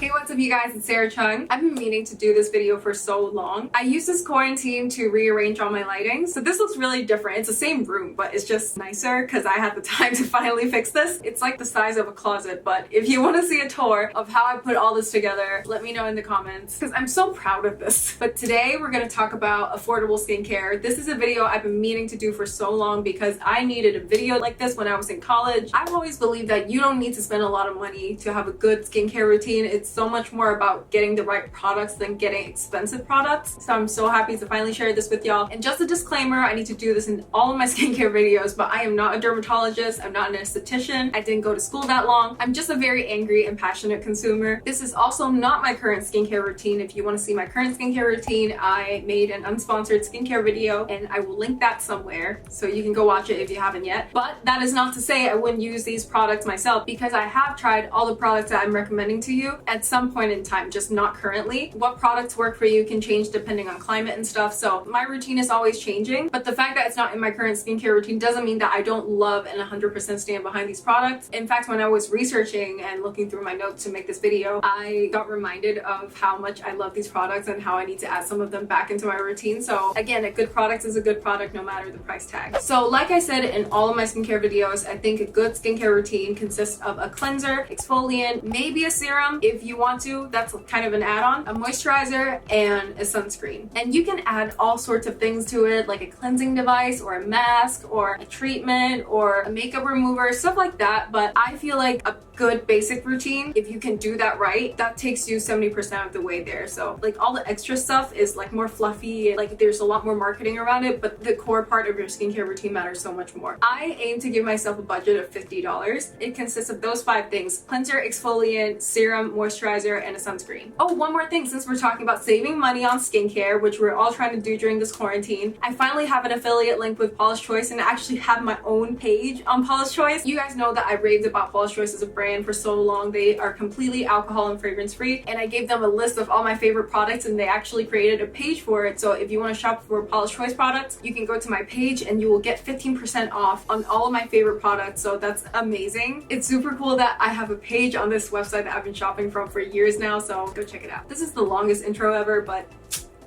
Hey, what's up you guys, it's Sarah Chung. I've been meaning to do this video for so long. I used this quarantine to rearrange all my lighting, so this looks really different. It's the same room, but it's just nicer because I had the time to finally fix this. It's like the size of a closet, but if you want to see a tour of how I put all this together, let me know in the comments because I'm so proud of this. But today we're going to talk about affordable skincare. This is a video I've been meaning to do for so long because I needed a video like this when I was in college. I've always believed that you don't need to spend a lot of money to have a good skincare routine. It's so much more about getting the right products than getting expensive products. So I'm so happy to finally share this with y'all. And just a disclaimer, I need to do this in all of my skincare videos, but I am not a dermatologist. I'm not an esthetician. I didn't go to school that long. I'm just a very angry and passionate consumer. This is also not my current skincare routine. If you want to see my current skincare routine, I made an unsponsored skincare video and I will link that somewhere so you can go watch it if you haven't yet. But that is not to say I wouldn't use these products myself because I have tried all the products that I'm recommending to you at some point in time, just not currently. What products work for you can change depending on climate and stuff, so my routine is always changing, but the fact that it's not in my current skincare routine doesn't mean that I don't love and 100% stand behind these products. In fact, when I was researching and looking through my notes to make this video, I got reminded of how much I love these products and how I need to add some of them back into my routine. So again, a good product is a good product no matter the price tag. So like I said in all of my skincare videos, I think a good skincare routine consists of a cleanser, exfoliant, maybe a serum if you want to. That's kind of an add-on, a moisturizer, and a sunscreen. And you can add all sorts of things to it, like a cleansing device or a mask or a treatment or a makeup remover, stuff like that. But I feel like a good basic routine, if you can do that right, that takes you 70% of the way there. So like all the extra stuff is like more fluffy, like there's a lot more marketing around it, but the core part of your skincare routine matters so much more. I aim to give myself a budget of $50. It consists of those 5 things: cleanser, exfoliant, serum, moisturizer, and a sunscreen. Oh, one more thing, since we're talking about saving money on skincare, which we're all trying to do during this quarantine, I finally have an affiliate link with Paula's Choice and I actually have my own page on Paula's Choice. You guys know that I raved about Paula's Choice as a brand for so long. They are completely alcohol and fragrance free, and I gave them a list of all my favorite products and they actually created a page for it. So if you want to shop for Paula's Choice products, you can go to my page and you will get 15% off on all of my favorite products. So that's amazing. It's super cool that I have a page on this website that I've been shopping from for years now, so go check it out. This is the longest intro ever, but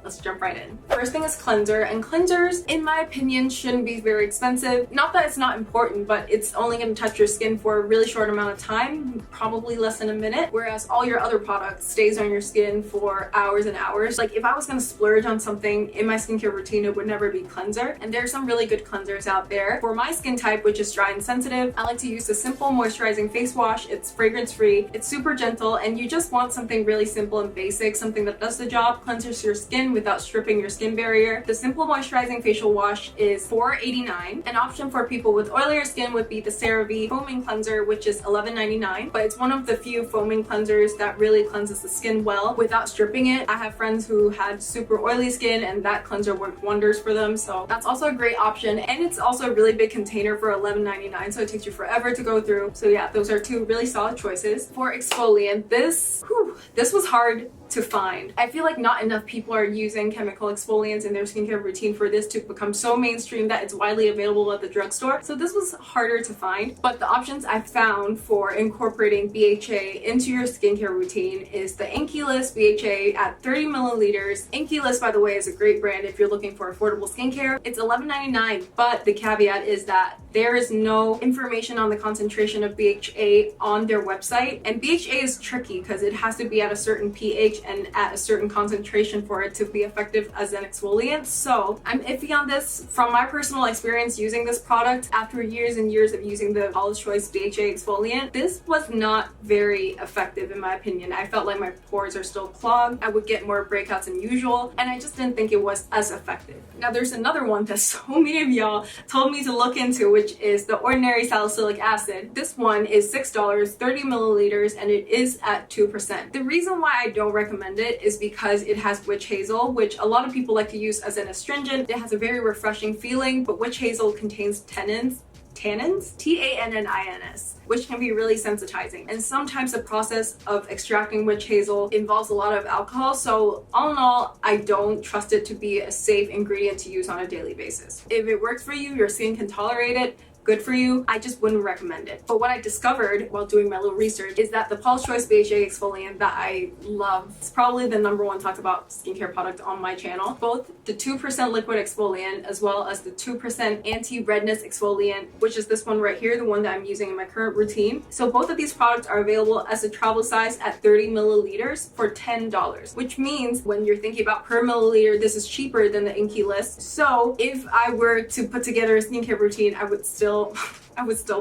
let's jump right in. First thing is cleanser, and cleansers, in my opinion, shouldn't be very expensive. Not that it's not important, but it's only going to touch your skin for a really short amount of time, probably less than a minute, whereas all your other products stays on your skin for hours and hours. Like if I was going to splurge on something in my skincare routine, it would never be cleanser, and there are some really good cleansers out there. For my skin type, which is dry and sensitive, I like to use the simple moisturizing face wash. It's fragrance free, it's super gentle, and you just want something really simple and basic, something that does the job, cleanses your skin without stripping your skin barrier. The simple moisturizing facial wash is $4.89. An option for people with oilier skin would be the CERAVE foaming cleanser, which is $11.99, but it's one of the few foaming cleansers that really cleanses the skin well without stripping it. I have friends who had super oily skin and that cleanser worked wonders for them, so that's also a great option. And it's also a really big container for $11.99, so it takes you forever to go through. So yeah, those are 2 really solid choices. For exfoliant, this was hard to find. I feel like not enough people are using chemical exfoliants in their skincare routine for this to become so mainstream that it's widely available at the drugstore. So this was harder to find, but the options I found for incorporating BHA into your skincare routine is the INKEY List BHA at 30 milliliters. INKEY List, by the way, is a great brand if you're looking for affordable skincare. It's $11.99, but the caveat is that there is no information on the concentration of BHA on their website, and BHA is tricky because it has to be at a certain pH and at a certain concentration for it to be effective as an exfoliant. So I'm iffy on this. From my personal experience using this product, after years and years of using the Paula's Choice BHA exfoliant, this was not very effective in my opinion. I felt like my pores are still clogged, I would get more breakouts than usual, and I just didn't think it was as effective. Now there's another one that so many of y'all told me to look into, which is the ordinary salicylic acid. This one is $6, 30 milliliters, and it is at 2%. The reason why I don't recommend it is because it has witch hazel, which a lot of people like to use as an astringent. It has a very refreshing feeling, but witch hazel contains tannins, T-A-N-N-I-N-S, which can be really sensitizing. And sometimes the process of extracting witch hazel involves a lot of alcohol, so all in all, I don't trust it to be a safe ingredient to use on a daily basis. If it works for you, your skin can tolerate it, good for you, I just wouldn't recommend it. But what I discovered while doing my little research is that the Paul's Choice BHA exfoliant that I love, it's probably the #1 talked about skincare product on my channel. Both the 2% liquid exfoliant as well as the 2% anti-redness exfoliant, which is this one right here, the one that I'm using in my current routine. So both of these products are available as a travel size at 30 milliliters for $10, which means when you're thinking about per milliliter, this is cheaper than the INKEY list. So if I were to put together a skincare routine, I would still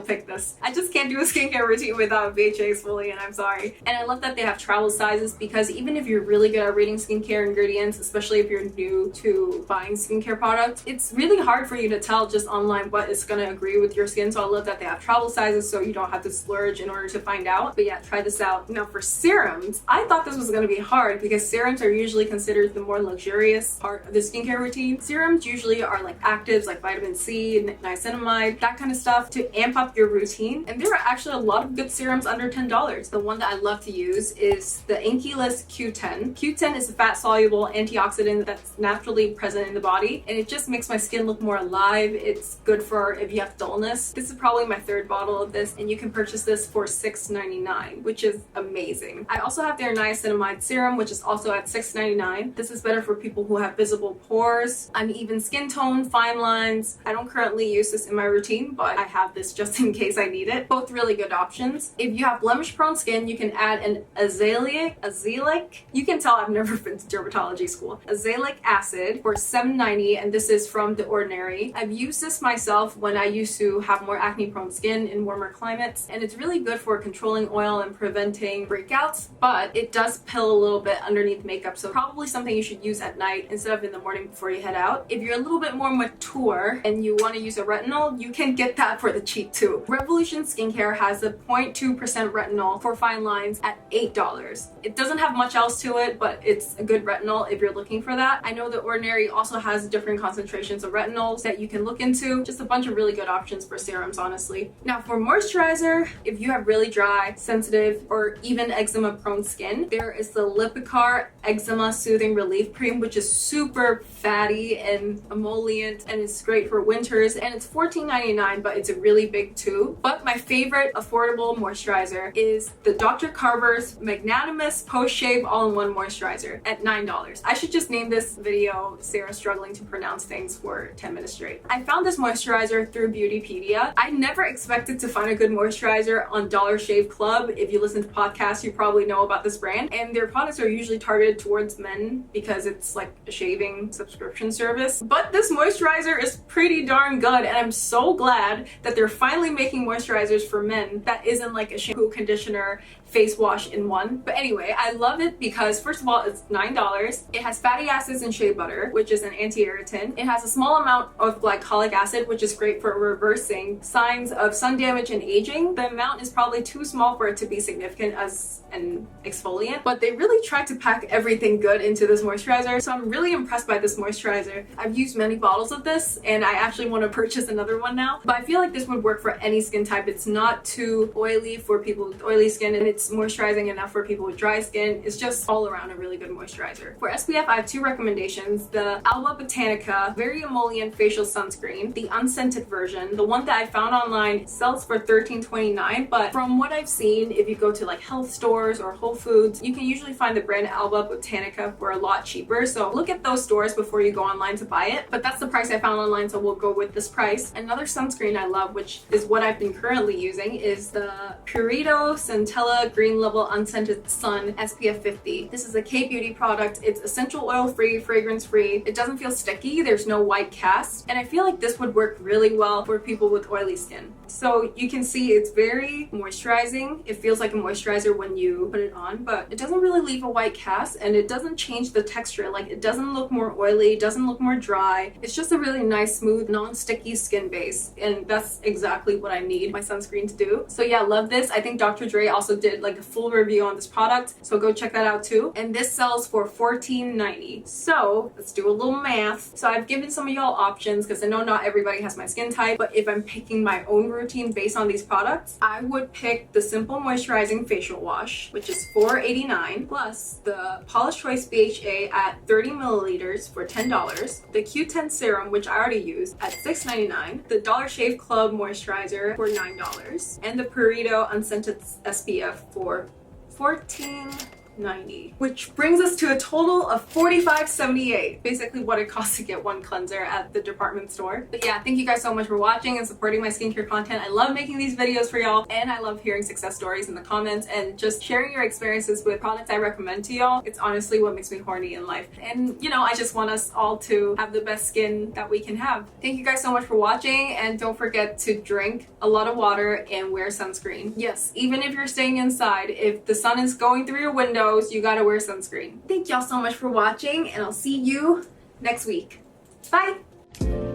pick this. I just can't do a skincare routine without BHA exfoliant, I'm sorry. And I love that they have travel sizes, because even if you're really good at reading skincare ingredients, especially if you're new to buying skincare products, it's really hard for you to tell just online what is going to agree with your skin. So I love that they have travel sizes so you don't have to splurge in order to find out. But yeah, try this out. Now for serums, I thought this was going to be hard because serums are usually considered the more luxurious part of the skincare routine. Serums usually are like actives like vitamin C, niacinamide, that kind of stuff to amp up your routine. And there are actually a lot of good serums under $10. The one that I love to use is the INKEY List Q10. Q10 is a fat-soluble antioxidant that's naturally present in the body, and it just makes my skin look more alive. It's good for if you have dullness. This is probably my 3rd bottle of this, and you can purchase this for $6.99, which is amazing. I also have their niacinamide serum, which is also at $6.99. This is better for people who have visible pores, uneven skin tone, fine lines. I don't currently use this in my routine, but I have this just in case I need it. Both really good options. If you have blemish prone skin, you can add an Azelaic. You can tell I've never been to dermatology school. Azelaic acid for $7.90, and this is from The Ordinary. I've used this myself when I used to have more acne prone skin in warmer climates, and it's really good for controlling oil and preventing breakouts, but it does pill a little bit underneath makeup, so probably something you should use at night instead of in the morning before you head out. If you're a little bit more mature and you want to use a retinol, you can get that for the cheap too. Revolution Skincare has a 0.2% retinol for fine lines at $8. It doesn't have much else to it, but it's a good retinol if you're looking for that. I know The Ordinary also has different concentrations of retinols that you can look into. Just a bunch of really good options for serums, honestly. Now for moisturizer, if you have really dry, sensitive, or even eczema prone skin, there is the Lipikar Eczema Soothing Relief Cream, which is super fatty and emollient, and it's great for winters, and it's $14.99, but it's a really big tube. But my favorite affordable moisturizer is the Dr. Carver's Magnanimous Post-Shave All-in-One Moisturizer at $9. I should just name this video Sarah Struggling to Pronounce Things for 10 minutes straight. I found this moisturizer through Beautypedia. I never expected to find a good moisturizer on Dollar Shave Club. If you listen to podcasts, you probably know about this brand, and their products are usually targeted towards men because it's like a shaving subscription service. But this moisturizer is pretty darn good, and I'm so glad that they're finally making moisturizers for men that isn't like a shampoo, conditioner, face wash in one. But anyway, I love it because first of all, it's $9. It has fatty acids and shea butter, which is an anti-irritant. It has a small amount of glycolic acid, which is great for reversing signs of sun damage and aging. The amount is probably too small for it to be significant as an exfoliant, but they really tried to pack everything good into this moisturizer, so I'm really impressed by this moisturizer. I've used many bottles of this, and I actually want to purchase another one now, but I feel like this would work for any skin type. It's not too oily for people with oily skin, and it's moisturizing enough for people with dry skin. It's just all around a really good moisturizer. For SPF, I have 2 recommendations. The ALBA Botanica Very Emollient Facial Sunscreen, the unscented version. The one that I found online sells for $13.29, but from what I've seen, if you go to like health stores or Whole Foods, you can usually find the brand ALBA Botanica for a lot cheaper. So look at those stores before you go online to buy it. But that's the price I found online, so we'll go with this price. Another sunscreen I love, which is what I've been currently using, is the PURITO Centella Green Level Unscented Sun SPF 50. This is a K-beauty product. It's essential oil free, fragrance free. It doesn't feel sticky. There's no white cast. And I feel like this would work really well for people with oily skin. So you can see it's very moisturizing. It feels like a moisturizer when you put it on, but it doesn't really leave a white cast, and it doesn't change the texture. Like, it doesn't look more oily, it doesn't look more dry. It's just a really nice, smooth, non-sticky skin base, and that's exactly what I need my sunscreen to do. So yeah, love this. I think Dr. Dre also did did like a full review on this product, so go check that out too. And this sells for $14.90. So let's do a little math. So I've given some of y'all options because I know not everybody has my skin type, but if I'm picking my own routine based on these products, I would pick the Simple Moisturizing Facial Wash, which is $4.89, plus the Paula's Choice BHA at 30 milliliters for $10, the Q10 Serum, which I already used, at $6.99, the Dollar Shave Club Moisturizer for $9, and the PURITO Unscented SPF for $14.90, which brings us to a total of $45.78, basically what it costs to get one cleanser at the department store. But yeah, thank you guys so much for watching and supporting my skincare content. I love making these videos for y'all, and I love hearing success stories in the comments and just sharing your experiences with products I recommend to y'all. It's honestly what makes me horny in life, and you know, I just want us all to have the best skin that we can have. Thank you guys so much for watching, and don't forget to drink a lot of water and wear sunscreen. Yes, even if you're staying inside, if the sun is going through your windows, you gotta wear sunscreen. Thank y'all so much for watching, and I'll see you next week. Bye!